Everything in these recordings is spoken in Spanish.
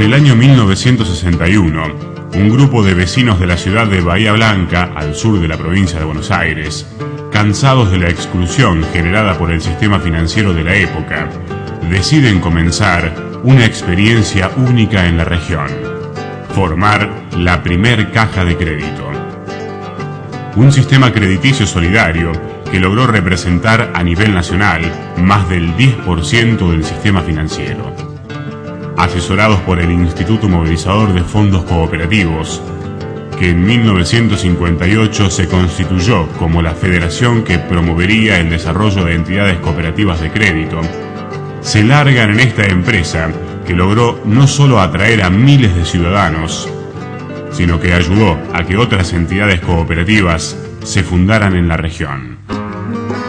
En el año 1961, un grupo de vecinos de la ciudad de Bahía Blanca, al sur de la provincia de Buenos Aires, cansados de la exclusión generada por el sistema financiero de la época, deciden comenzar una experiencia única en la región: formar la primer caja de crédito. Un sistema crediticio solidario que logró representar a nivel nacional más del 10% del sistema financiero. Asesorados por el Instituto Movilizador de Fondos Cooperativos, que en 1958 se constituyó como la federación que promovería el desarrollo de entidades cooperativas de crédito, se largan en esta empresa que logró no solo atraer a miles de ciudadanos, sino que ayudó a que otras entidades cooperativas se fundaran en la región.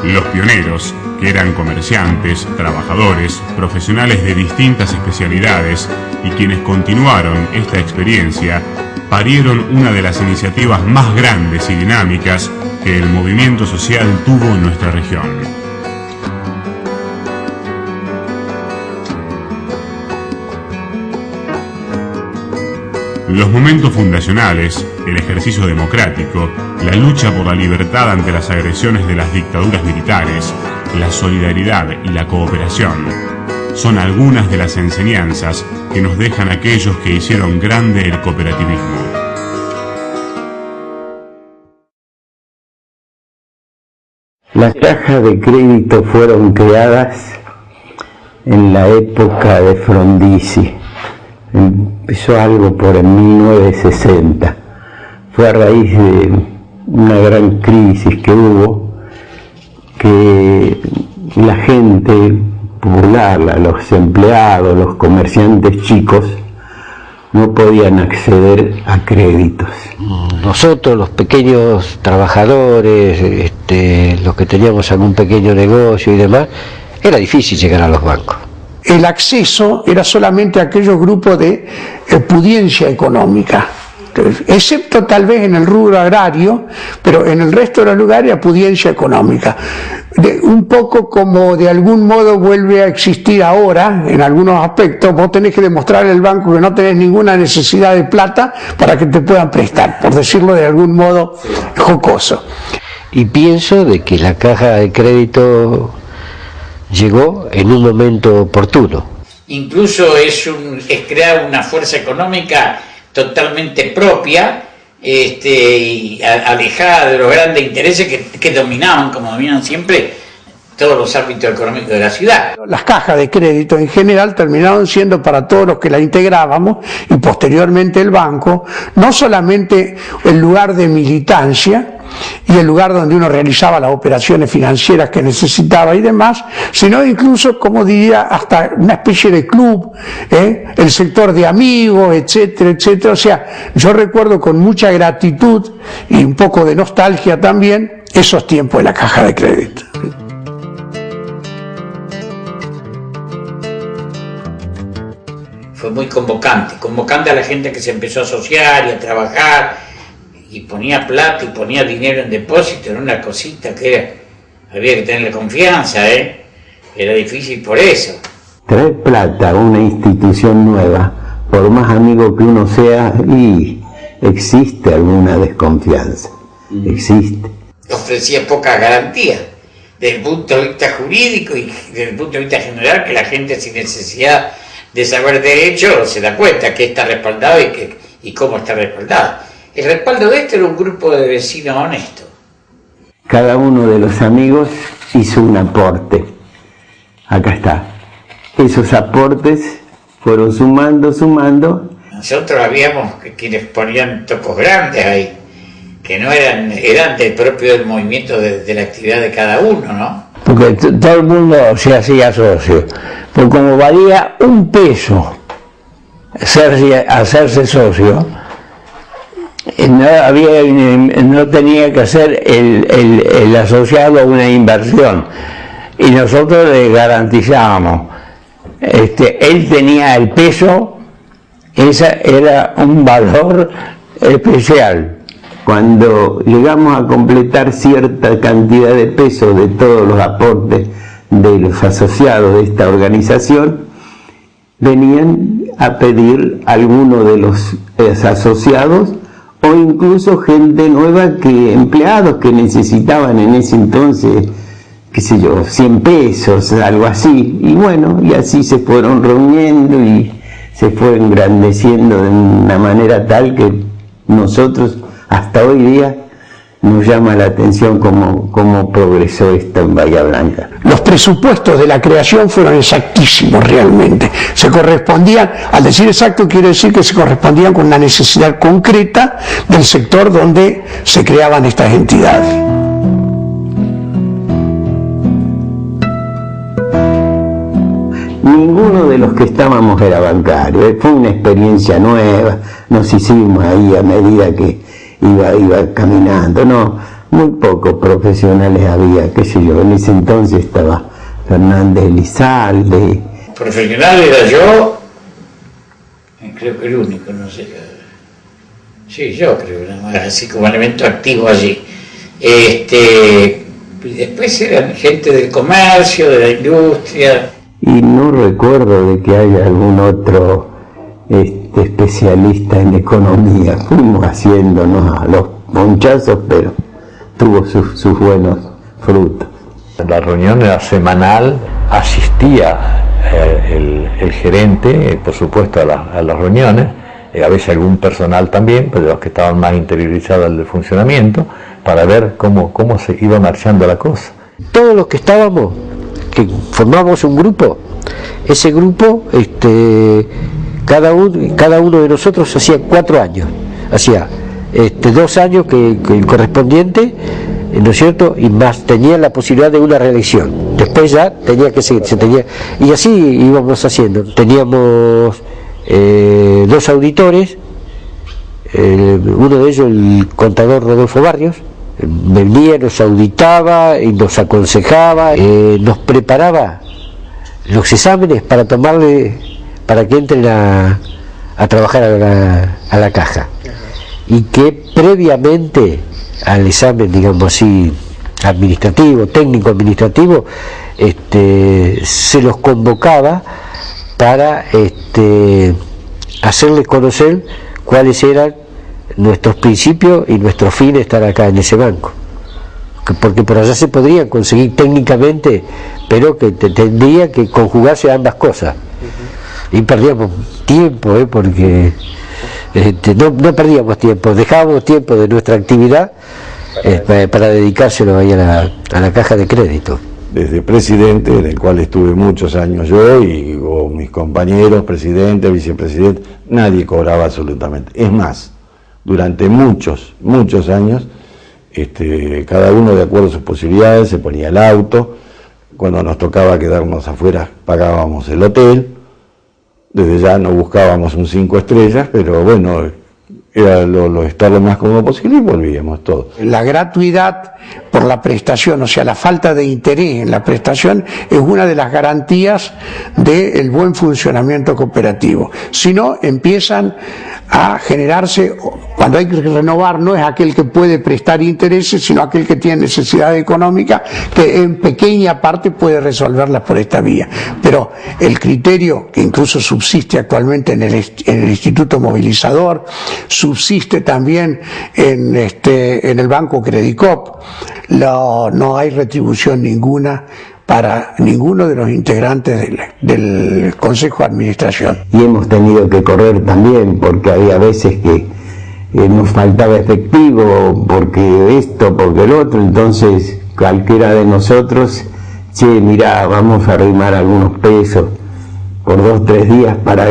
Los pioneros, que eran comerciantes, trabajadores, profesionales de distintas especialidades y quienes continuaron esta experiencia, parieron una de las iniciativas más grandes y dinámicas que el movimiento social tuvo en nuestra región. Los momentos fundacionales, el ejercicio democrático, la lucha por la libertad ante las agresiones de las dictaduras militares, la solidaridad y la cooperación, son algunas de las enseñanzas que nos dejan aquellos que hicieron grande el cooperativismo. Las cajas de crédito fueron creadas en la época de Frondizi. Empezó algo por en 1960. Fue a raíz de una gran crisis que hubo, que la gente popular, los empleados, los comerciantes chicos, no podían acceder a créditos. Nosotros, los pequeños trabajadores, los que teníamos algún pequeño negocio y demás, era difícil llegar a los bancos. El acceso era solamente a aquellos grupos de pudiencia económica, excepto tal vez en el rubro agrario, pero en el resto de los lugares a pudiencia económica. Un poco como de algún modo vuelve a existir ahora, en algunos aspectos, vos tenés que demostrar al banco que no tenés ninguna necesidad de plata para que te puedan prestar, por decirlo de algún modo jocoso. Y pienso de que la caja de crédito llegó en un momento oportuno. Incluso es crear una fuerza económica totalmente propia, y alejada de los grandes intereses que dominaban, como dominan siempre, todos los ámbitos económicos de la ciudad. Las cajas de crédito en general terminaron siendo para todos los que la integrábamos, y posteriormente el banco, no solamente el lugar de militancia y el lugar donde uno realizaba las operaciones financieras que necesitaba y demás, sino incluso, como diría, hasta una especie de club, el sector de amigos, etcétera, etcétera. O sea, yo recuerdo con mucha gratitud y un poco de nostalgia también esos tiempos de la caja de crédito. Fue muy convocante a la gente que se empezó a asociar y a trabajar, y ponía plata y ponía dinero en depósito, en una cosita que había que tenerle confianza, era difícil por eso. Traer plata a una institución nueva, por más amigo que uno sea, y existe alguna desconfianza, existe. Ofrecía poca garantía, desde el punto de vista jurídico y desde el punto de vista general, que la gente sin necesidad de saber derecho se da cuenta que está respaldado y cómo está respaldado. El respaldo de era un grupo de vecinos honestos. Cada uno de los amigos hizo un aporte. Acá está. Esos aportes fueron sumando. Nosotros habíamos quienes ponían tocos grandes ahí, que no eran del propio del movimiento de la actividad de cada uno, ¿no? Porque todo el mundo se hacía socio. Porque como valía $1 hacerse socio, no tenía que hacer el asociado una inversión, y nosotros le garantizábamos. Él tenía el peso, ese era un valor especial. Cuando llegamos a completar cierta cantidad de pesos de todos los aportes de los asociados de esta organización, venían a pedir a alguno de los asociados o incluso gente nueva, que empleados que necesitaban en ese entonces, qué sé yo, 100 pesos, algo así. Y bueno, y así se fueron reuniendo y se fue engrandeciendo de una manera tal que nosotros hasta hoy día nos llama la atención cómo progresó esto en Bahía Blanca. Los presupuestos de la creación fueron exactísimos realmente. Se correspondían, al decir exacto quiere decir que se correspondían con una necesidad concreta del sector donde se creaban estas entidades. Ninguno de los que estábamos era bancario, fue una experiencia nueva, nos hicimos ahí a medida que iba caminando, no, muy pocos profesionales había, qué sé yo, en ese entonces estaba Fernández Elizalde. Profesional era yo, creo que el único, no sé, sí, yo creo, nada más, así como elemento activo allí. Después eran gente del comercio, de la industria. Y no recuerdo de que haya algún otro especialista en economía. Fuimos haciéndonos a los ponchazos, pero tuvo sus buenos frutos. La reunión era semanal, asistía el gerente, por supuesto, a las reuniones, a veces algún personal también, pero los que estaban más interiorizados al funcionamiento, para ver cómo se iba marchando la cosa. Todos los que estábamos, que formábamos un grupo, ese grupo, cada uno de nosotros hacía 4 años, hacía 2 años que el correspondiente, ¿no es cierto? Y más tenía la posibilidad de una reelección. Después ya tenía que seguir, y así íbamos haciendo. Teníamos 2 auditores, uno de ellos el contador Rodolfo Barrios, venía, nos auditaba y nos aconsejaba, nos preparaba los exámenes para que entren a trabajar a la caja, y que previamente al examen, digamos así, administrativo, técnico administrativo, se los convocaba para hacerles conocer cuáles eran nuestros principios y nuestro fin de estar acá en ese banco, porque por allá se podrían conseguir técnicamente, pero que tendría que conjugarse ambas cosas. Y perdíamos tiempo, porque no perdíamos tiempo, dejábamos tiempo de nuestra actividad para dedicárselo ahí a la caja de crédito. Desde presidente, en el cual estuve muchos años yo y mis compañeros, presidente, vicepresidente, nadie cobraba absolutamente. Es más, durante muchos años, cada uno de acuerdo a sus posibilidades se ponía el auto. Cuando nos tocaba quedarnos afuera pagábamos el hotel. Desde ya no buscábamos un 5 estrellas, pero bueno, era estar lo más cómodo posible y volvíamos todos. La gratuidad por la prestación, o sea, la falta de interés en la prestación, es una de las garantías del buen funcionamiento cooperativo. Si no, empiezan a generarse, cuando hay que renovar, no es aquel que puede prestar intereses, sino aquel que tiene necesidad económica, que en pequeña parte puede resolverlas por esta vía. Pero el criterio, que incluso subsiste actualmente en el Instituto Movilizador, subsiste también en el Banco Credicop, no hay retribución ninguna para ninguno de los integrantes del Consejo de Administración. Y hemos tenido que correr también, porque había veces que nos faltaba efectivo, porque esto, porque el otro, entonces cualquiera de nosotros, mirá, vamos a arrimar algunos pesos por 2 o 3 días para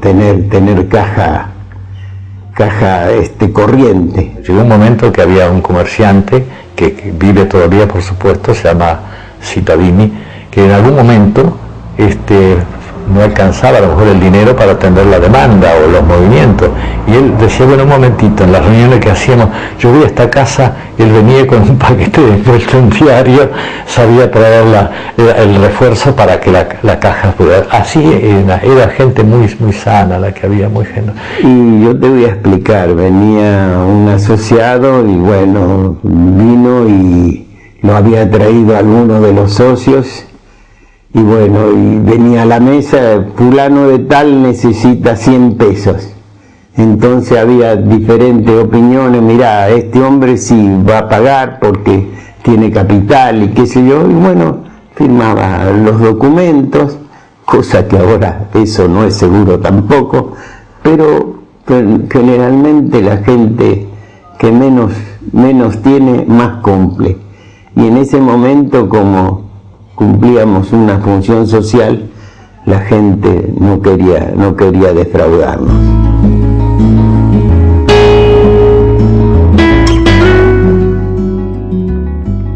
tener caja corriente. Llegó un momento que había un comerciante que vive todavía, por supuesto, se llama Citadini, que en algún momento no alcanzaba a lo mejor el dinero para atender la demanda o los movimientos, y él decía, bueno, un momentito, en las reuniones que hacíamos, yo voy a esta casa, él venía con un paquete de envuelto en diario, sabía traer el refuerzo para que la caja pudiera, así era gente muy sana la que había, muy genuina. Y yo te voy a explicar, venía un asociado y bueno, vino y lo había traído alguno de los socios, y bueno, y venía a la mesa, fulano de tal necesita 100 pesos. Entonces había diferentes opiniones, mirá, este hombre sí va a pagar porque tiene capital y qué sé yo, y bueno, firmaba los documentos, cosa que ahora eso no es seguro tampoco, pero generalmente la gente que menos tiene, más cumple. Y en ese momento, como cumplíamos una función social, la gente no quería defraudarnos.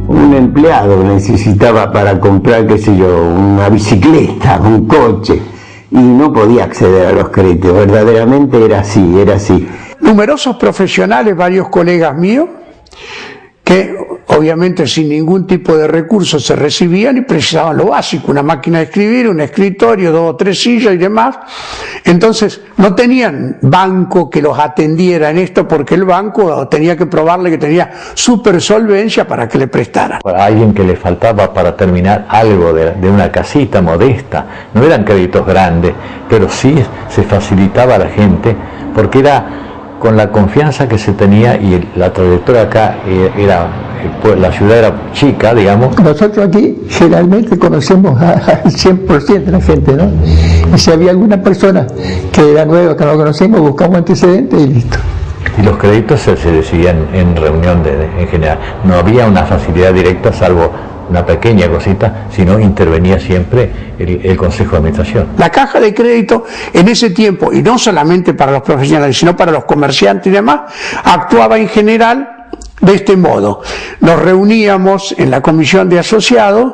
Un empleado necesitaba para comprar, qué sé yo, una bicicleta, un coche, y no podía acceder a los créditos, verdaderamente era así. Numerosos profesionales, varios colegas míos, que obviamente sin ningún tipo de recursos se recibían y precisaban lo básico, una máquina de escribir, un escritorio, 2 o 3 sillas y demás. Entonces no tenían banco que los atendiera en esto, porque el banco tenía que probarle que tenía super solvencia para que le prestaran. Para alguien que le faltaba para terminar algo de una casita modesta, no eran créditos grandes, pero sí se facilitaba a la gente, porque era con la confianza que se tenía, y la trayectoria acá la ciudad era chica, digamos. Nosotros aquí generalmente conocemos al 100% de la gente, ¿no? Y si había alguna persona que era nueva, que no conocemos, buscamos antecedentes y listo. Y los créditos se decidían en reunión en general. No había una facilidad directa, salvo una pequeña cosita, sino intervenía siempre el Consejo de Administración. La caja de crédito en ese tiempo, y no solamente para los profesionales, sino para los comerciantes y demás, actuaba en general de este modo. Nos reuníamos en la comisión de asociados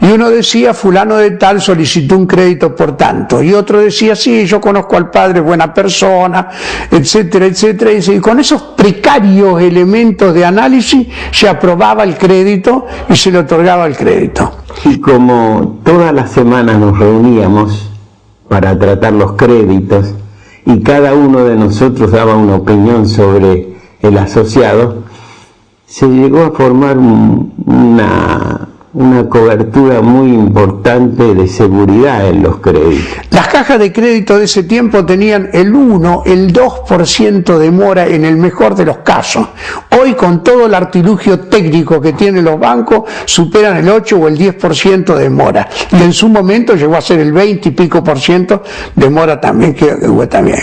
y uno decía, fulano de tal solicitó un crédito por tanto, y otro decía, sí, yo conozco al padre, buena persona, etcétera, etcétera, y con esos precarios elementos de análisis se aprobaba el crédito y se le otorgaba el crédito. Y como todas las semanas nos reuníamos para tratar los créditos y cada uno de nosotros daba una opinión sobre el asociado, se llegó a formar una cobertura muy importante de seguridad en los créditos. Las cajas de crédito de ese tiempo tenían el 1, el 2% de mora en el mejor de los casos. Hoy, con todo el artilugio técnico que tienen los bancos, superan el 8 o el 10% de mora. Y en su momento llegó a ser el 20 y pico % de mora también.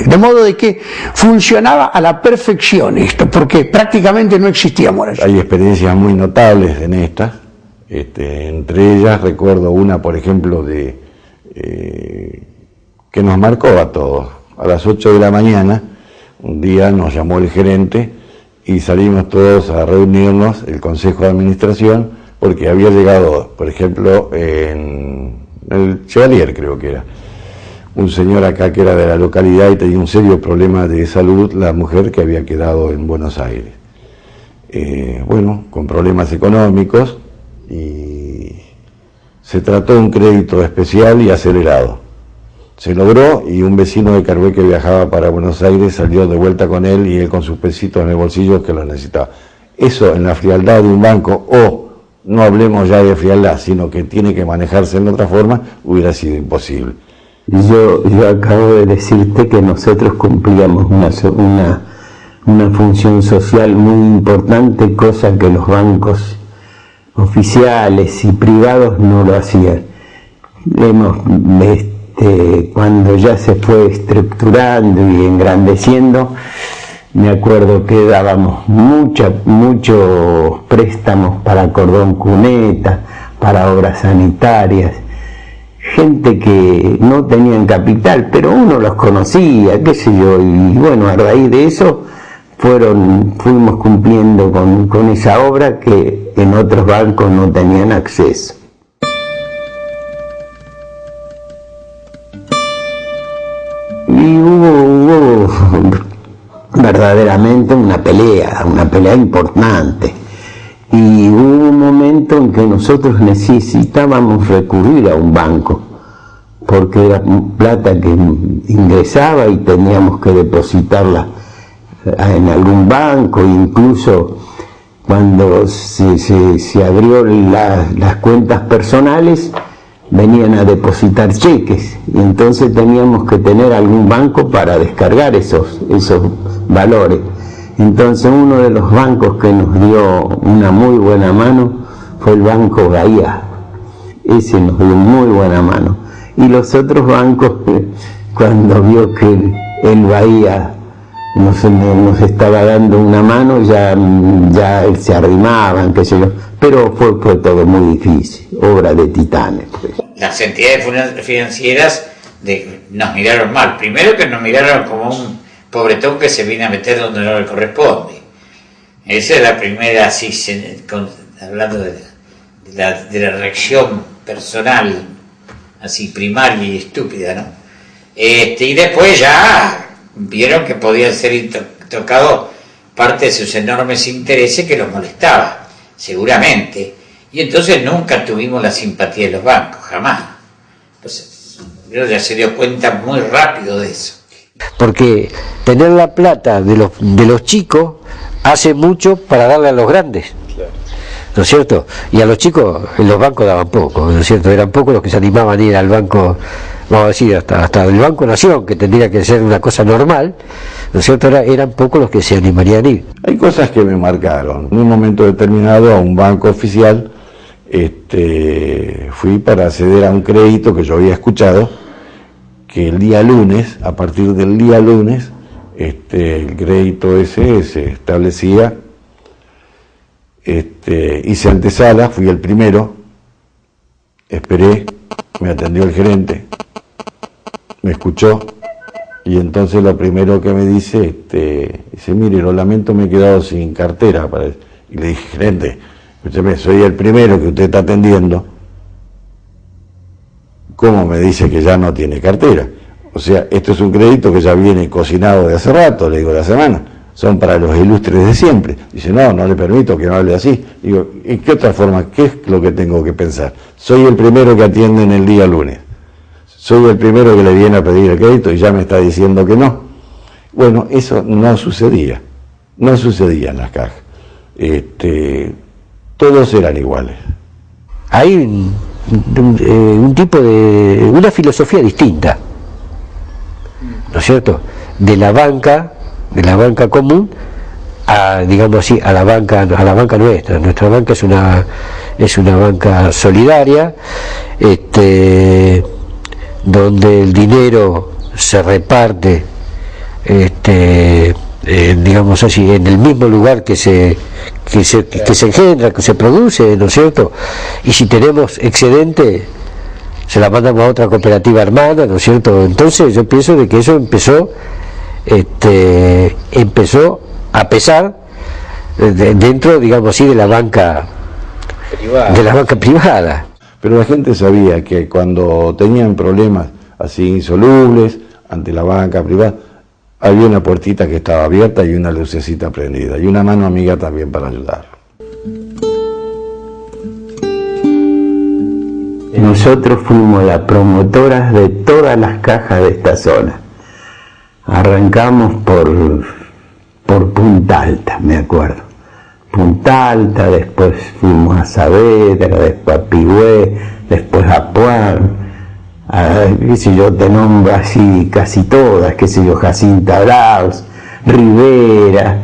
De modo de que funcionaba a la perfección esto, porque prácticamente no existía mora. Hay experiencias muy notables en estas. Entre ellas recuerdo una, por ejemplo, que nos marcó a todos. A las 8 de la mañana, un día nos llamó el gerente y salimos todos a reunirnos, el Consejo de Administración, porque había llegado, por ejemplo, en el Chevalier, creo que era, un señor acá que era de la localidad y tenía un serio problema de salud, la mujer que había quedado en Buenos Aires. Con problemas económicos, y se trató de un crédito especial y acelerado. Se logró, y un vecino de Carhué que viajaba para Buenos Aires salió de vuelta con él, y él con sus pesitos en el bolsillo que lo necesitaba. Eso en la frialdad de un banco, o no hablemos ya de frialdad, sino que tiene que manejarse en otra forma, hubiera sido imposible. Yo acabo de decirte que nosotros cumplíamos una función social muy importante, cosa que los bancos oficiales y privados no lo hacían. Cuando ya se fue estructurando y engrandeciendo, me acuerdo que dábamos muchos préstamos para cordón cuneta, para obras sanitarias, gente que no tenían capital, pero uno los conocía, qué sé yo, y bueno, a raíz de eso fuimos cumpliendo con esa obra que en otros bancos no tenían acceso. Y hubo verdaderamente una pelea importante, y hubo un momento en que nosotros necesitábamos recurrir a un banco, porque era plata que ingresaba y teníamos que depositarla en algún banco. Incluso cuando se abrió las cuentas personales, venían a depositar cheques y entonces teníamos que tener algún banco para descargar esos valores. Entonces uno de los bancos que nos dio una muy buena mano fue el Banco Bahía. Ese nos dio muy buena mano. Y los otros bancos, cuando vio que el Bahía nos estaba dando una mano, ya se arrimaban, qué sé yo. Pero fue todo muy difícil, obra de titanes. Pues. Las entidades financieras nos miraron mal. Primero que nos miraron como un pobretón que se viene a meter donde no le corresponde. Esa es la primera, así, hablando de la reacción personal, así primaria y estúpida, ¿no? Y después ya vieron que podían ser tocados parte de sus enormes intereses que los molestaba, seguramente. Y entonces nunca tuvimos la simpatía de los bancos, jamás. Entonces, uno ya se dio cuenta muy rápido de eso. Porque tener la plata de los chicos hace mucho para darle a los grandes, ¿no es cierto? Y a los chicos los bancos daban poco, ¿no es cierto? Eran pocos los que se animaban a ir al banco, vamos a decir, hasta el Banco Nación, que tendría que ser una cosa normal, ¿no es cierto? Eran pocos los que se animarían a ir. Hay cosas que me marcaron. En un momento determinado a un banco oficial fui para acceder a un crédito que yo había escuchado, que el día lunes, a partir del día lunes, el crédito ese se establecía, hice antesala, fui el primero, esperé, me atendió el gerente, me escuchó, y entonces lo primero que me dice, dice, mire, lo lamento, me he quedado sin cartera, y le dije, gerente, escúcheme, soy el primero que usted está atendiendo, ¿cómo me dice que ya no tiene cartera? O sea, esto es un crédito que ya viene cocinado de hace rato, le digo, la semana, son para los ilustres de siempre. Dice, no le permito que no hable así. Digo, ¿y qué otra forma? ¿Qué es lo que tengo que pensar? Soy el primero que atiende en el día lunes. Soy el primero que le viene a pedir el crédito y ya me está diciendo que no. Bueno, eso no sucedía en las cajas. Todos eran iguales. Hay un tipo de, una filosofía distinta, ¿no es cierto?, de la banca común a, digamos así, a la banca nuestra. Nuestra banca es una banca solidaria, donde el dinero se reparte, digamos así, en el mismo lugar que se engendra, que se produce, ¿no es cierto? Y si tenemos excedente, se la mandamos a otra cooperativa hermana, ¿no es cierto? Entonces yo pienso de que eso empezó a pesar dentro, digamos así, de la banca privada. Pero la gente sabía que cuando tenían problemas así insolubles ante la banca privada, había una puertita que estaba abierta y una lucecita prendida, y una mano amiga también para ayudar. Nosotros fuimos las promotoras de todas las cajas de esta zona. Arrancamos por Punta Alta, me acuerdo. Punta Alta, después fuimos a Saavedra, después a Pigüé, después a Puan, qué sé yo, te nombro así casi todas, qué sé yo, Jacinta Braus, Rivera,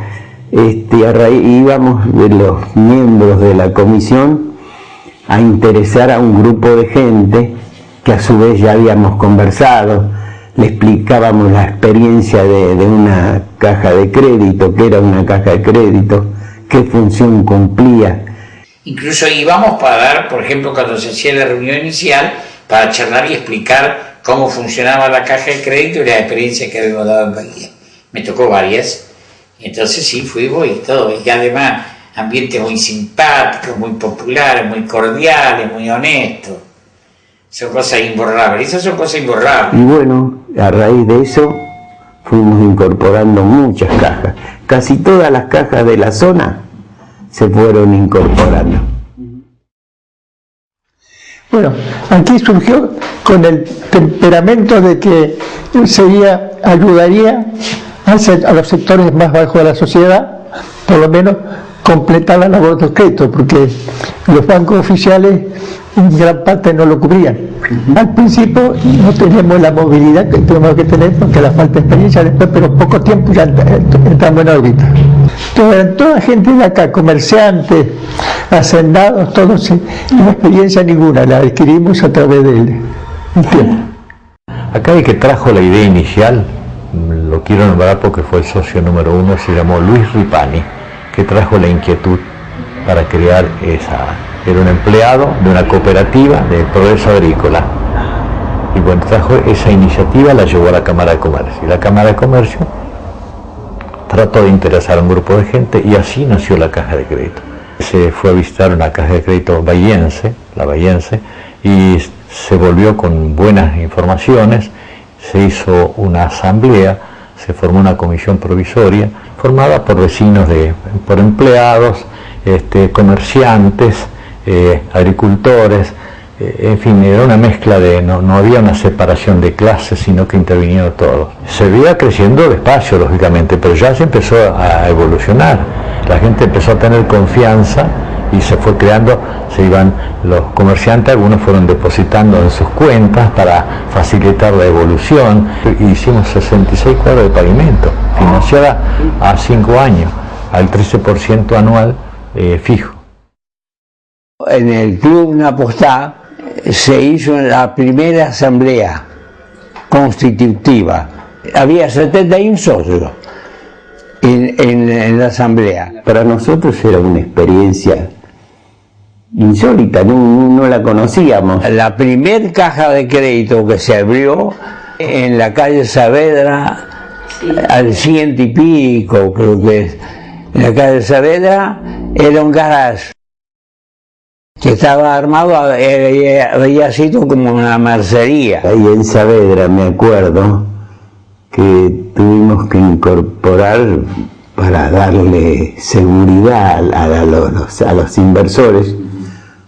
íbamos de los miembros de la comisión a interesar a un grupo de gente que a su vez ya habíamos conversado, le explicábamos la experiencia de una caja de crédito, que era una caja de crédito, qué función cumplía. Incluso íbamos para dar, por ejemplo, cuando se hacía la reunión inicial, para charlar y explicar cómo funcionaba la caja de crédito y la experiencia que habíamos dado en Bahía. Me tocó varias, y entonces sí, fuimos y todo, y además ambientes muy simpáticos, muy populares, muy cordiales, muy honestos. Son cosas imborrables, esas son cosas imborrables. Y bueno, a raíz de eso fuimos incorporando muchas cajas. Casi todas las cajas de la zona se fueron incorporando. Bueno, aquí surgió con el temperamento de que ayudaría a los sectores más bajos de la sociedad, por lo menos completar la labor de crédito, porque los bancos oficiales en gran parte no lo cubrían. Al principio no teníamos la movilidad que tenemos que tener porque la falta de experiencia después, pero poco tiempo ya entramos en órbita. Toda gente de acá, comerciantes, hacendados, todos, sin experiencia ninguna, la adquirimos a través del tiempo. Acá el que trajo la idea inicial, lo quiero nombrar porque fue el socio número 1, se llamó Luis Ripani, que trajo la inquietud para crear esa. Era un empleado de una cooperativa de progreso agrícola. Y cuando trajo esa iniciativa la llevó a la Cámara de Comercio. Y la Cámara de Comercio trató de interesar a un grupo de gente y así nació la Caja de Crédito. Se fue a visitar una Caja de Crédito bahiense, la bahiense, y se volvió con buenas informaciones, se hizo una asamblea, se formó una comisión provisoria formada por vecinos, por empleados, comerciantes, agricultores, en fin, era una mezcla no había una separación de clases, sino que intervinieron todos. Se veía creciendo despacio, lógicamente, pero ya se empezó a evolucionar. La gente empezó a tener confianza y se fue creando, se iban los comerciantes, algunos fueron depositando en sus cuentas para facilitar la evolución. Hicimos 66 cuadras de pavimento, financiada a 5 años, al 13% anual fijo. En el Club Napostá se hizo la primera asamblea constitutiva. Había 71 socios en la asamblea. Para nosotros era una experiencia insólita, no la conocíamos. La primer caja de crédito que se abrió en la calle Saavedra, al 100 y pico, creo que es, en la calle Saavedra, era un garage que estaba armado, había sido como una mercería. Ahí en Saavedra me acuerdo que tuvimos que incorporar para darle seguridad a los inversores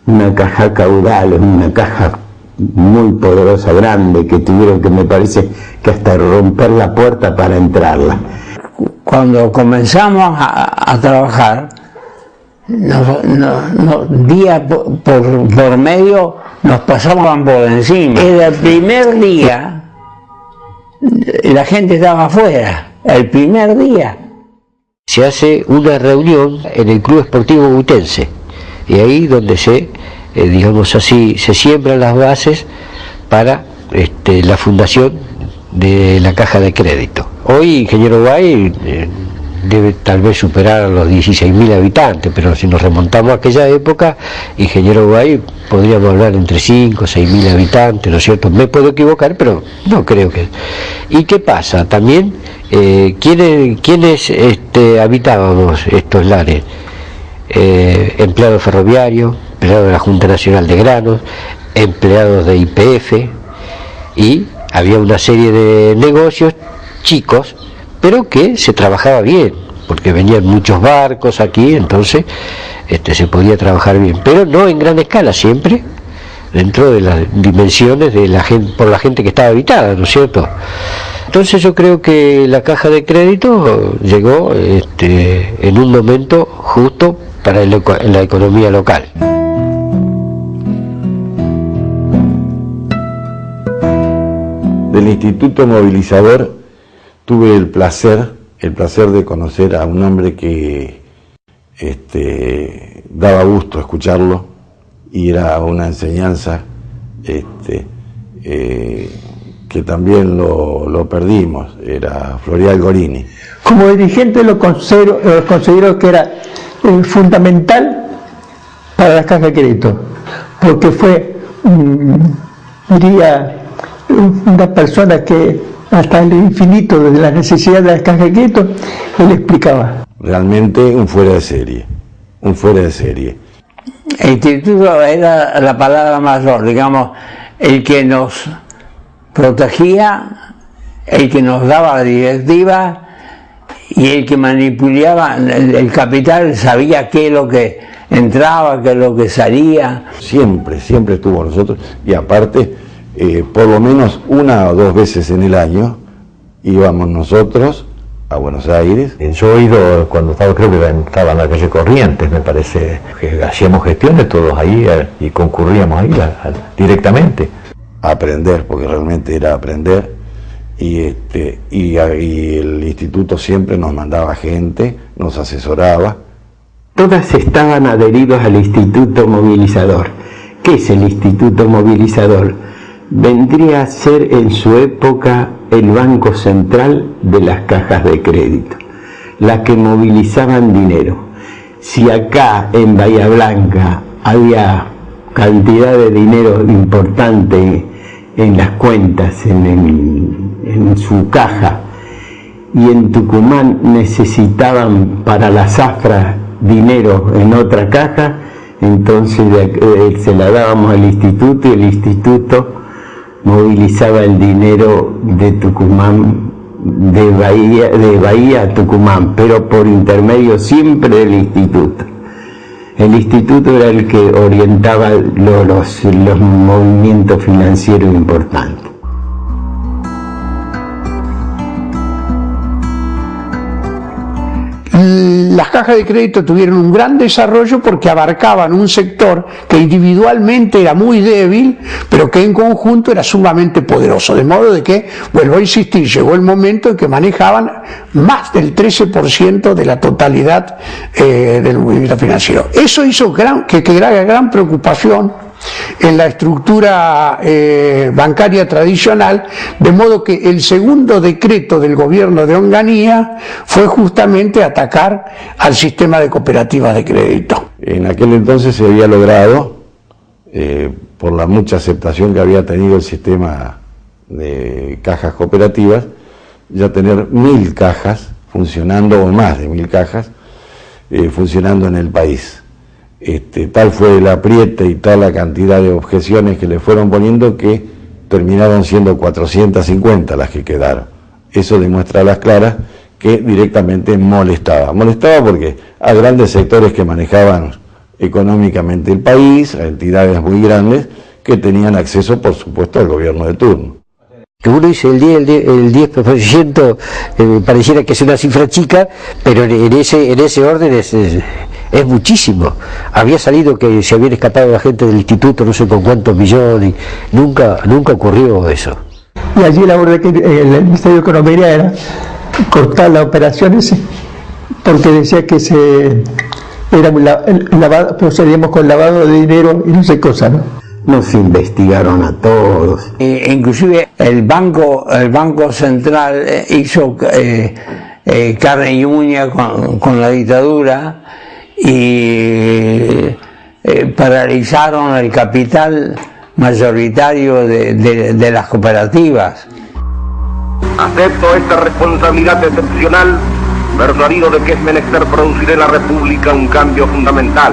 una caja caudal, una caja muy poderosa, grande, que tuvieron que, me parece, que hasta romper la puerta para entrarla. Cuando comenzamos a trabajar, día por medio nos pasaban por encima. Era el primer día, la gente estaba afuera, el primer día. Se hace una reunión en el Club Esportivo Buitense, y ahí donde digamos así, se siembran las bases para la fundación de la Caja de Crédito. Hoy Ingeniero Guay debe tal vez superar a los 16.000 habitantes, pero si nos remontamos a aquella época, Ingeniero Guay podríamos hablar entre 5 o 6.000 habitantes, ¿no es cierto? Me puedo equivocar, pero no creo que... ¿Y qué pasa? También, ¿quiénes habitábamos estos lares? Empleados ferroviarios, empleados de la Junta Nacional de Granos, empleados de YPF, y había una serie de negocios chicos, pero que se trabajaba bien, porque venían muchos barcos aquí, entonces se podía trabajar bien, pero no en gran escala, siempre dentro de las dimensiones de la gente, por la gente que estaba habitada, ¿no es cierto? Entonces yo creo que la Caja de Crédito llegó en un momento justo para la economía local. Del Instituto Movilizador tuve el placer de conocer a un hombre que daba gusto escucharlo y era una enseñanza que también lo perdimos, era Florial Gorini. Como dirigente lo considero que era fundamental para la Caja de Crédito, porque fue, diría, una persona que hasta el infinito de la necesidad de la Caja de Crédito, él explicaba. Realmente un fuera de serie, un fuera de serie. El instituto era la palabra mayor, digamos, el que nos protegía, el que nos daba la directiva y el que manipulaba el capital, sabía qué es lo que entraba, qué es lo que salía. Siempre estuvo con nosotros, y aparte, por lo menos 1 o 2 veces en el año íbamos nosotros a Buenos Aires. Yo he ido, cuando estaba, creo que estaba en la calle Corrientes, me parece, que hacíamos gestiones todos ahí y concurríamos ahí directamente. A aprender, porque realmente era aprender, y el instituto siempre nos mandaba gente, nos asesoraba. Todas estaban adheridos al Instituto Movilizador. ¿Qué es el Instituto Movilizador? Vendría a ser en su época el Banco Central de las cajas de crédito, las que movilizaban dinero. Si acá en Bahía Blanca había cantidad de dinero importante en las cuentas, en su caja, y en Tucumán necesitaban para la zafra dinero en otra caja, entonces se la dábamos al instituto y el instituto movilizaba el dinero de Tucumán, de Bahía a Tucumán, pero por intermedio siempre del instituto. El instituto era el que orientaba los movimientos financieros importantes. Las cajas de crédito tuvieron un gran desarrollo porque abarcaban un sector que individualmente era muy débil, pero que en conjunto era sumamente poderoso. De modo de que, vuelvo a insistir, llegó el momento en que manejaban más del 13% de la totalidad del movimiento financiero. Eso hizo que creara gran preocupación en la estructura bancaria tradicional, de modo que el segundo decreto del gobierno de Onganía fue justamente atacar al sistema de cooperativas de crédito. En aquel entonces se había logrado, por la mucha aceptación que había tenido el sistema de cajas cooperativas, ya tener 1000 cajas funcionando, o más de 1000 cajas funcionando en el país. Tal fue el apriete y tal la cantidad de objeciones que le fueron poniendo que terminaron siendo 450 las que quedaron. Eso demuestra a las claras que directamente molestaba. Molestaba porque a grandes sectores que manejaban económicamente el país, a entidades muy grandes que tenían acceso, por supuesto, al gobierno de turno. Uno dice el 10% pareciera que es una cifra chica, pero en ese orden es muchísimo. Había salido que se habían escapado la gente del instituto no sé con cuántos millones, nunca ocurrió eso. Y allí la orden que el Ministerio de Economía era cortar las operaciones porque decía que procedíamos con lavado de dinero y no sé cosa, ¿no? Nos investigaron a todos. Inclusive el Banco Central hizo carne y uña con la dictadura y paralizaron el capital mayoritario de las cooperativas. Acepto esta responsabilidad excepcional, persuadido de que es menester producir en la República un cambio fundamental.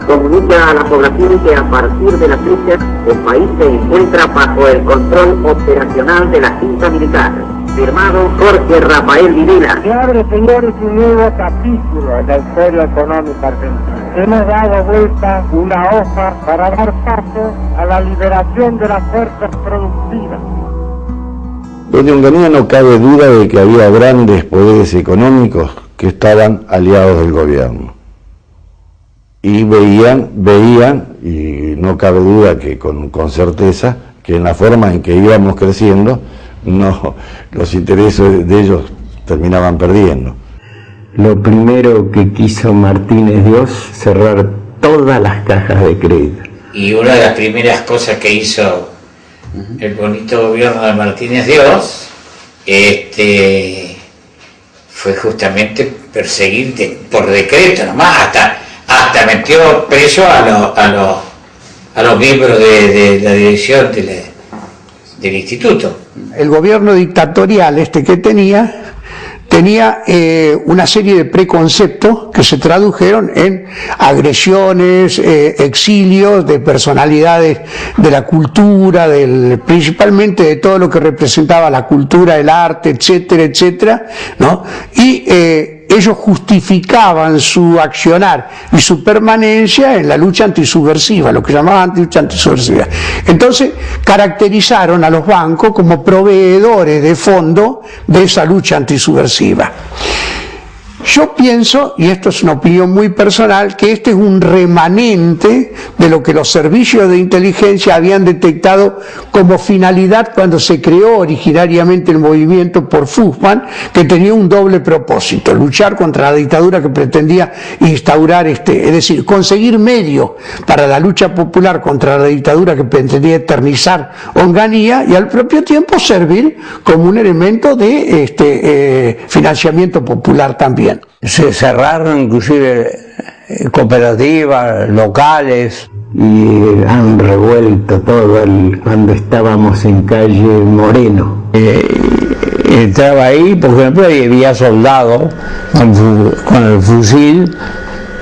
Comunica a la población que a partir de la fecha el país se encuentra bajo el control operacional de la Junta Militar. Firmado Jorge Rafael Videla. Se abre, señores, un nuevo capítulo en la historia económica argentina. Hemos dado vuelta una hoja para dar paso a la liberación de las fuerzas productivas. Desde Onganía no cabe duda de que había grandes poderes económicos que estaban aliados del gobierno. Y veían, y no cabe duda que con certeza, que en la forma en que íbamos creciendo, los intereses de ellos terminaban perdiendo. Lo primero que quiso Martínez Dios, cerrar todas las cajas de crédito. Y una de las primeras cosas que hizo el bonito gobierno de Martínez Dios, fue justamente perseguir por decreto nomás, hasta metió preso a los miembros de la dirección del instituto. El gobierno dictatorial que tenía una serie de preconceptos que se tradujeron en agresiones, exilios de personalidades de la cultura, principalmente de todo lo que representaba la cultura, el arte, etcétera, etcétera, ¿no? Y ellos justificaban su accionar y su permanencia en la lucha antisubversiva, lo que llamaban lucha antisubversiva. Entonces caracterizaron a los bancos como proveedores de fondo de esa lucha antisubversiva. Yo pienso, y esto es una opinión muy personal, que este es un remanente de lo que los servicios de inteligencia habían detectado como finalidad cuando se creó originariamente el movimiento por Fussman, que tenía un doble propósito: luchar contra la dictadura que pretendía instaurar, es decir, conseguir medios para la lucha popular contra la dictadura que pretendía eternizar Onganía, y al propio tiempo servir como un elemento de financiamiento popular también. Se cerraron inclusive cooperativas locales. Y han revuelto todo cuando estábamos en calle Moreno. Entraba ahí, por ejemplo, y había soldados con el fusil,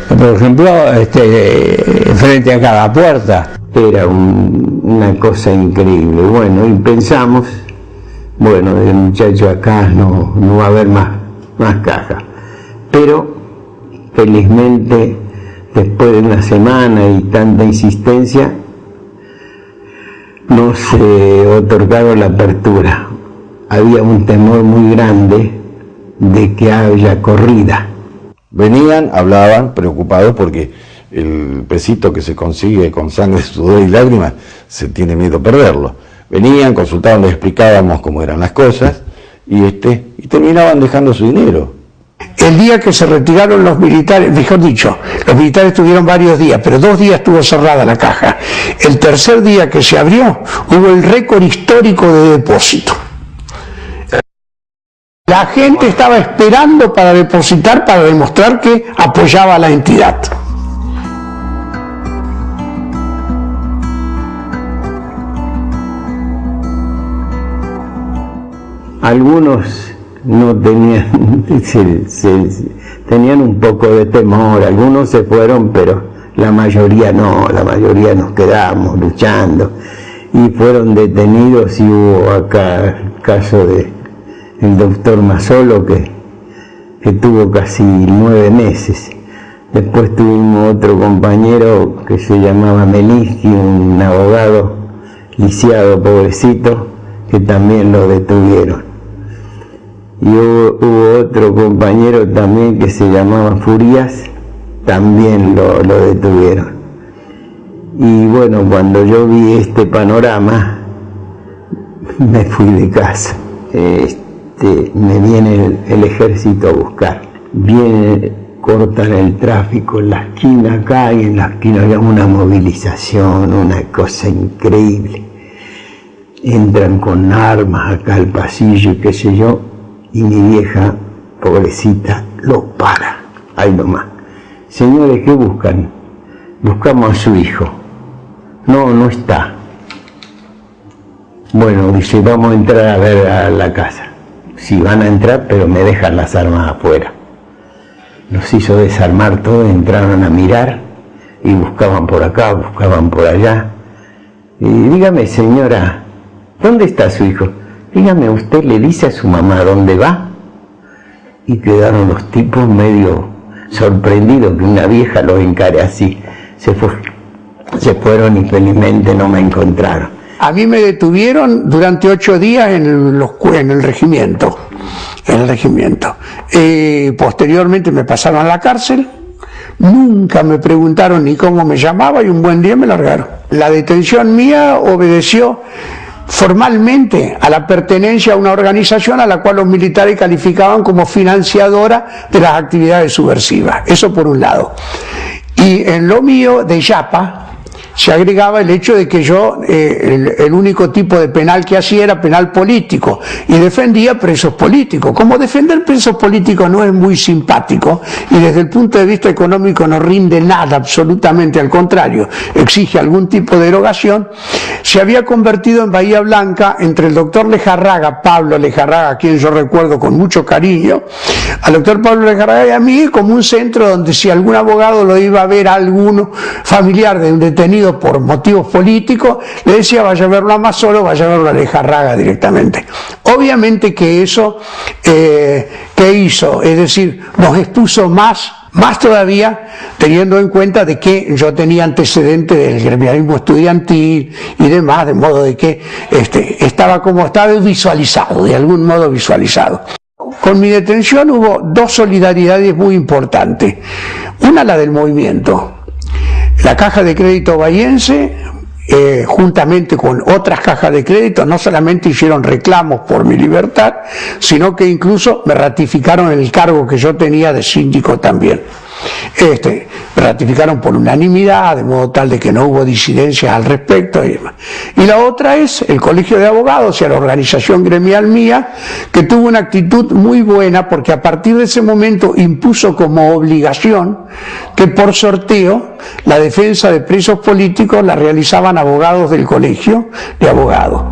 por ejemplo, frente a cada puerta. Era una cosa increíble. Bueno, y pensamos, bueno, el muchacho acá no va a haber más cajas. Pero felizmente, después de una semana y tanta insistencia, nos otorgaron la apertura. Había un temor muy grande de que haya corrida. Venían, hablaban, preocupados porque el pesito que se consigue con sangre, sudor y lágrimas, se tiene miedo a perderlo. Venían, consultaban, les explicábamos cómo eran las cosas y terminaban dejando su dinero. El día que se retiraron los militares, mejor dicho, los militares tuvieron varios días, pero 2 días estuvo cerrada la caja. El tercer día que se abrió, hubo el récord histórico de depósito. La gente estaba esperando para depositar, para demostrar que apoyaba a la entidad. Algunos no tenían, tenían un poco de temor, algunos se fueron, pero la mayoría no, la mayoría nos quedamos luchando y fueron detenidos. Y hubo acá el caso de el doctor Mazzolo que tuvo casi 9 meses. Después tuvimos otro compañero que se llamaba Meliski, un abogado lisiado, pobrecito, que también lo detuvieron. Y hubo otro compañero también que se llamaba Furias, también lo detuvieron. Y bueno, cuando yo vi este panorama, me fui de casa. Me viene el ejército a buscar. Cortan el tráfico en la esquina acá, y en la esquina había una movilización, una cosa increíble. Entran con armas acá al pasillo y qué sé yo. Y mi vieja, pobrecita, lo para, ahí nomás. Señores, ¿qué buscan? Buscamos a su hijo. No está. Bueno, dice, vamos a entrar a ver a la casa. Sí, van a entrar, pero me dejan las armas afuera. Los hizo desarmar todo, entraron a mirar y buscaban por acá, buscaban por allá. Y dígame, señora, ¿dónde está su hijo? Dígame, ¿usted le dice a su mamá dónde va? Y quedaron los tipos medio sorprendidos que una vieja los encare así. Se fueron y felizmente no me encontraron. A mí me detuvieron durante 8 días en el regimiento. Posteriormente me pasaron a la cárcel. Nunca me preguntaron ni cómo me llamaba y un buen día me largaron. La detención mía obedeció formalmente a la pertenencia a una organización a la cual los militares calificaban como financiadora de las actividades subversivas. Eso por un lado. Y en lo mío de Yapa se agregaba el hecho de que yo, el único tipo de penal que hacía era penal político y defendía presos políticos. Como defender presos políticos no es muy simpático y desde el punto de vista económico no rinde nada, absolutamente al contrario, exige algún tipo de erogación, se había convertido en Bahía Blanca, entre el doctor Lejarraga, Pablo Lejarraga, a quien yo recuerdo con mucho cariño, al doctor Pablo Lejarraga y a mí, como un centro donde si algún abogado lo iba a ver a alguno familiar de un detenido por motivos políticos, le decía vaya a verlo a Mazzolo, vaya a verlo a Lejarraga directamente. Obviamente que eso, ¿qué hizo? Es decir, nos expuso más todavía, teniendo en cuenta de que yo tenía antecedentes del gremialismo estudiantil y demás, de modo de que estaba visualizado, de algún modo visualizado. Con mi detención hubo dos solidaridades muy importantes. Una, la del movimiento. La Caja de Crédito Bahiense, juntamente con otras cajas de crédito, no solamente hicieron reclamos por mi libertad, sino que incluso me ratificaron el cargo que yo tenía de síndico también. Me ratificaron por unanimidad, de modo tal de que no hubo disidencias al respecto y demás. Y la otra es el Colegio de Abogados, y la organización gremial mía, que tuvo una actitud muy buena, porque a partir de ese momento impuso como obligación que por sorteo la defensa de presos políticos la realizaban abogados del Colegio de Abogados.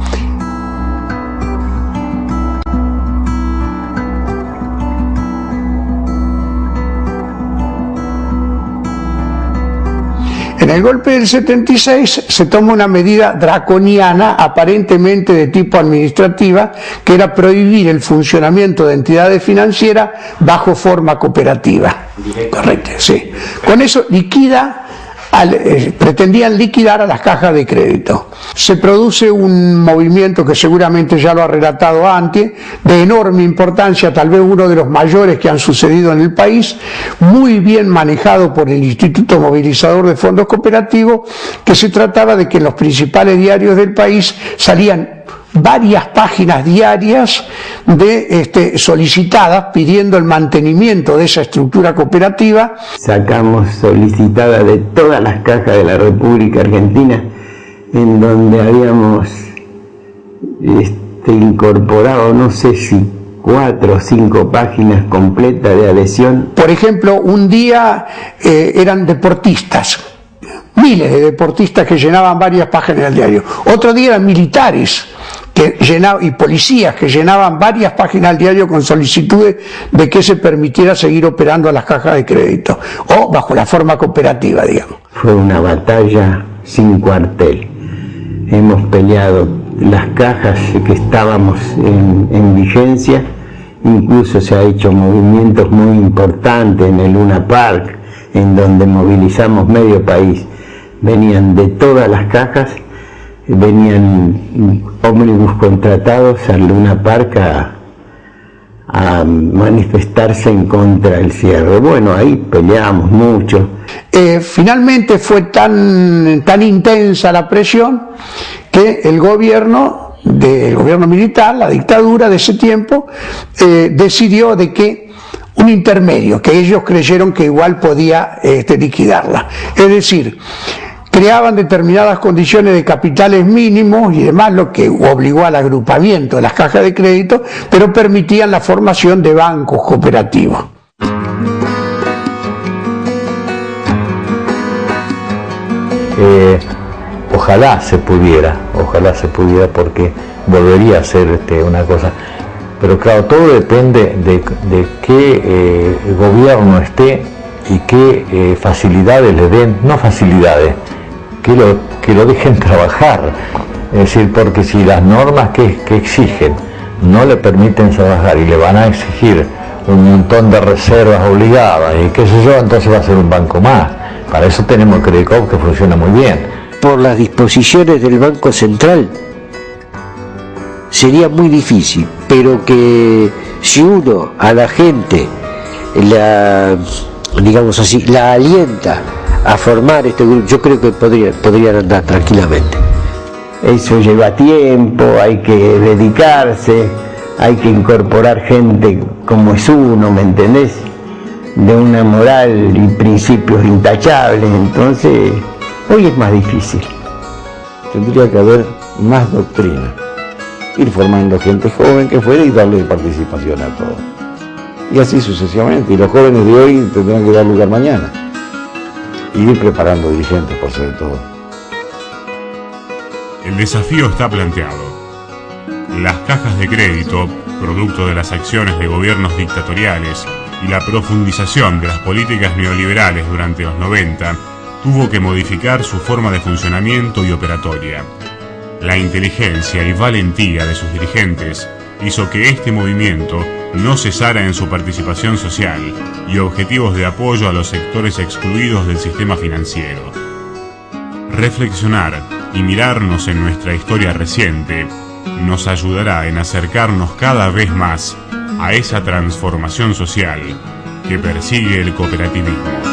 En el golpe del 76 se toma una medida draconiana, aparentemente de tipo administrativa, que era prohibir el funcionamiento de entidades financieras bajo forma cooperativa. Correcto, sí. Con eso pretendían liquidar a las cajas de crédito. Se produce un movimiento que seguramente ya lo ha relatado antes, de enorme importancia, tal vez uno de los mayores que han sucedido en el país, muy bien manejado por el Instituto Movilizador de Fondos Cooperativos, que se trataba de que en los principales diarios del país salían varias páginas diarias solicitadas pidiendo el mantenimiento de esa estructura cooperativa. Sacamos solicitadas de todas las cajas de la República Argentina, en donde habíamos incorporado, no sé si 4 o 5 páginas completas de adhesión. Por ejemplo, un día eran deportistas, miles de deportistas que llenaban varias páginas del diario. Otro día eran militares y policías que llenaban varias páginas del diario con solicitudes de que se permitiera seguir operando a las cajas de crédito, o bajo la forma cooperativa, digamos. Fue una batalla sin cuartel. Hemos peleado las cajas que estábamos en vigencia, incluso se ha hecho movimientos muy importantes en el Luna Park, en donde movilizamos medio país. Venían de todas las cajas, venían ómnibus contratados al Luna Park a manifestarse en contra del cierre. Bueno, ahí peleamos mucho. Finalmente fue tan intensa la presión que el gobierno militar, la dictadura de ese tiempo, decidió de que un intermedio, que ellos creyeron que igual podía liquidarla. Es decir, creaban determinadas condiciones de capitales mínimos y demás, lo que obligó al agrupamiento de las cajas de crédito, pero permitían la formación de bancos cooperativos. Ojalá se pudiera porque volvería a ser una cosa. Pero claro, todo depende de qué gobierno esté y qué facilidades le den, no facilidades, que lo dejen trabajar. Es decir, porque si las normas que exigen no le permiten trabajar y le van a exigir un montón de reservas obligadas y qué sé yo, entonces va a ser un banco más. Para eso tenemos el Credit Corp, que funciona muy bien. Por las disposiciones del Banco Central sería muy difícil, pero que si uno a la gente la alienta a formar este grupo, yo creo que podrían andar tranquilamente. Eso lleva tiempo, hay que dedicarse, hay que incorporar gente como es uno, ¿me entendés? De una moral y principios intachables, entonces hoy es más difícil. Tendría que haber más doctrina, ir formando gente joven que fuera y darle participación a todos. Y así sucesivamente, y los jóvenes de hoy tendrán que dar lugar mañana. Y ir preparando dirigentes por sobre todo. El desafío está planteado. Las cajas de crédito, producto de las acciones de gobiernos dictatoriales y la profundización de las políticas neoliberales durante los 90, tuvo que modificar su forma de funcionamiento y operatoria. La inteligencia y valentía de sus dirigentes hizo que este movimiento no cesara en su participación social y objetivos de apoyo a los sectores excluidos del sistema financiero. Reflexionar y mirarnos en nuestra historia reciente nos ayudará en acercarnos cada vez más a esa transformación social que persigue el cooperativismo.